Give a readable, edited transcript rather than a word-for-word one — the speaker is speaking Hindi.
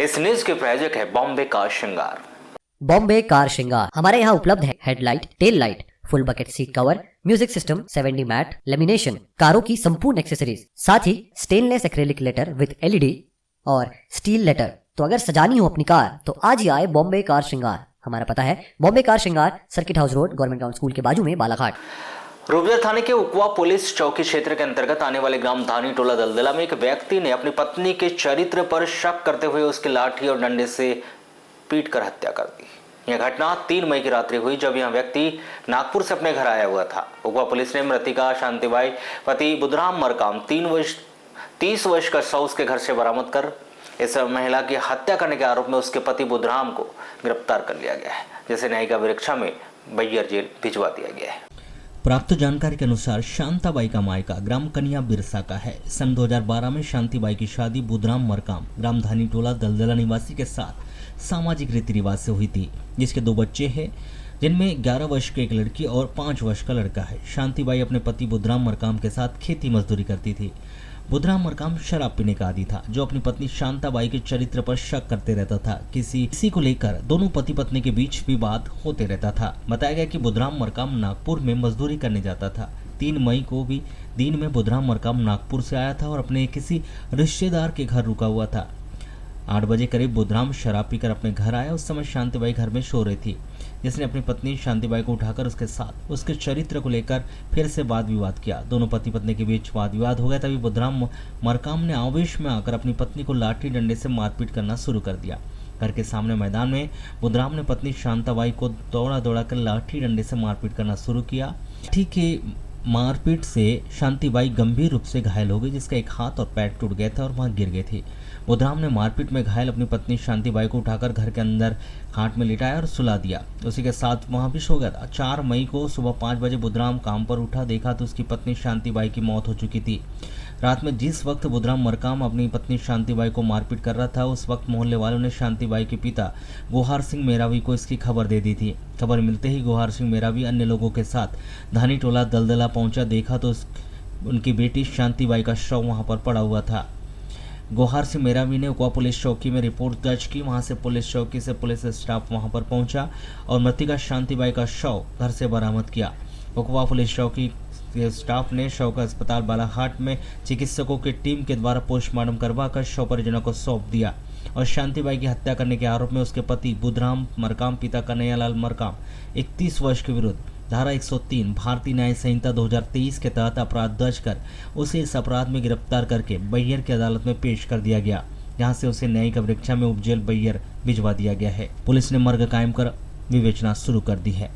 इस न्यूज के प्रायोजक है बॉम्बे कार श्रृंगार। बॉम्बे कार श्रृंगार हमारे यहाँ उपलब्ध है headlight, tail light, full bucket seat cover, music system, 7D mat, lamination, कारों की संपूर्ण एक्सेसरीज, साथ ही stainless acrylic letter with LED और स्टील लेटर। तो अगर सजानी हो अपनी कार तो आज ही आए बॉम्बे कार श्रृंगार। हमारा पता है बॉम्बे कार श्रृंगार, circuit house road, government town school के बाजू में, बालाघाट। रूपजर थाने के उकवा पुलिस चौकी क्षेत्र के अंतर्गत आने वाले ग्राम धानी टोला दलदला में एक व्यक्ति ने अपनी पत्नी के चरित्र पर शक करते हुए उसकी लाठी और डंडे से पीट कर हत्या कर दी। यह घटना 3 मई की रात्रि हुई, जब यह व्यक्ति नागपुर से अपने घर आया हुआ था। उकवा पुलिस ने मृतिका शांतिबाई पति बुधराम मरकाम 30 वर्ष का शव उसके घर से बरामद कर इस महिला की हत्या करने के आरोप में उसके पति बुधराम को गिरफ्तार कर लिया गया है, जिसे न्यायिक परीक्षा में बैयर जेल भिजवा दिया गया है। प्राप्त जानकारी के अनुसार शांताबाई का मायका ग्राम कन्या बिरसा का है। सन 2012 में शांतिबाई की शादी बुधराम मरकाम ग्राम धानी टोला दलदला निवासी के साथ सामाजिक रीति रिवाज से हुई थी, जिसके 2 बच्चे हैं, जिनमें 11 वर्ष की एक लड़की और 5 वर्ष का लड़का है। शांतिबाई अपने पति बुधराम मरकाम के साथ खेती मजदूरी करती थी। बुधराम मरकाम शराब पीने का आदी था, जो अपनी पत्नी शांताबाई के चरित्र पर शक करते रहता था। किसी को लेकर दोनों पति पत्नी के बीच विवाद होते रहता था। बताया गया कि बुधराम मरकाम नागपुर में मजदूरी करने जाता था। 3 मई को भी दिन में बुधराम मरकाम नागपुर से आया था और अपने किसी रिश्तेदार के घर रुका हुआ था। 8 बजे करीब बुधराम शराब पीकर अपने घर आया। उस समय शांतिबाई घर में सो रही थी, जिसने अपनी पत्नी शांतिबाई को उठाकर उसके साथ उसके चरित्र को लेकर फिर से वाद विवाद किया। दोनों पति पत्नी के बीच वाद विवाद हो गया। तभी बुधराम मरकाम ने आवेश में आकर अपनी पत्नी को लाठी डंडे से मारपीट करना शुरू कर दिया। घर के सामने मैदान में बुधराम ने पत्नी शांताबाई को दौड़ा कर लाठी डंडे से मारपीट करना शुरू किया। ठीक है, मारपीट से शांतिबाई गंभीर रूप से घायल हो गई, जिसका एक हाथ और पैर टूट गए थे और वहां गिर गए थे। बुधराम ने मारपीट में घायल अपनी पत्नी शांतिबाई को उठाकर घर के अंदर खाट में लिटाया और सुला दिया। उसी के साथ वहां भी सो गया था। 4 मई को सुबह 5 बजे बुधराम काम पर उठा, देखा तो उसकी पत्नी शांतिबाई की मौत हो चुकी थी। रात में जिस वक्त बुधराम मरकाम अपनी पत्नी शांतिबाई को मारपीट कर रहा था, उस वक्त मोहल्ले वालों ने शांतिबाई के पिता गोहार सिंह मेरावी को इसकी खबर दे दी थी। खबर मिलते ही गोहार सिंह मेरावी अन्य लोगों के साथ धानी टोला दलदला पहुंचा। देखा तो उनकी बेटी शांतिबाई का शव वहां पर पड़ा हुआ था। गोहार सिंह मेरावी ने उकवा पुलिस चौकी में रिपोर्ट दर्ज की। वहां से पुलिस चौकी से पुलिस स्टाफ वहां पर पहुंचा और मृतिका शांतिबाई का शव घर से बरामद किया। उकवा पुलिस चौकी के स्टाफ ने शव का अस्पताल बालाघाट में चिकित्सकों की टीम के द्वारा पोस्टमार्टम करवाकर शव परिजनों को सौंप दिया। और शांतिबाई की हत्या करने के आरोप में उसके पति बुधराम मरकाम पिता कन्हैयालाल मरकाम 31 वर्ष के विरुद्ध धारा 103 भारतीय न्याय संहिता 2023 के तहत अपराध दर्ज कर उसे इस अपराध में गिरफ्तार करके बैयर की अदालत में पेश कर दिया गया, जहां से उसे न्यायिक परीक्षा में उपजेल बैयर भिजवा दिया गया है। पुलिस ने मर्ग कायम कर विवेचना शुरू कर दी है।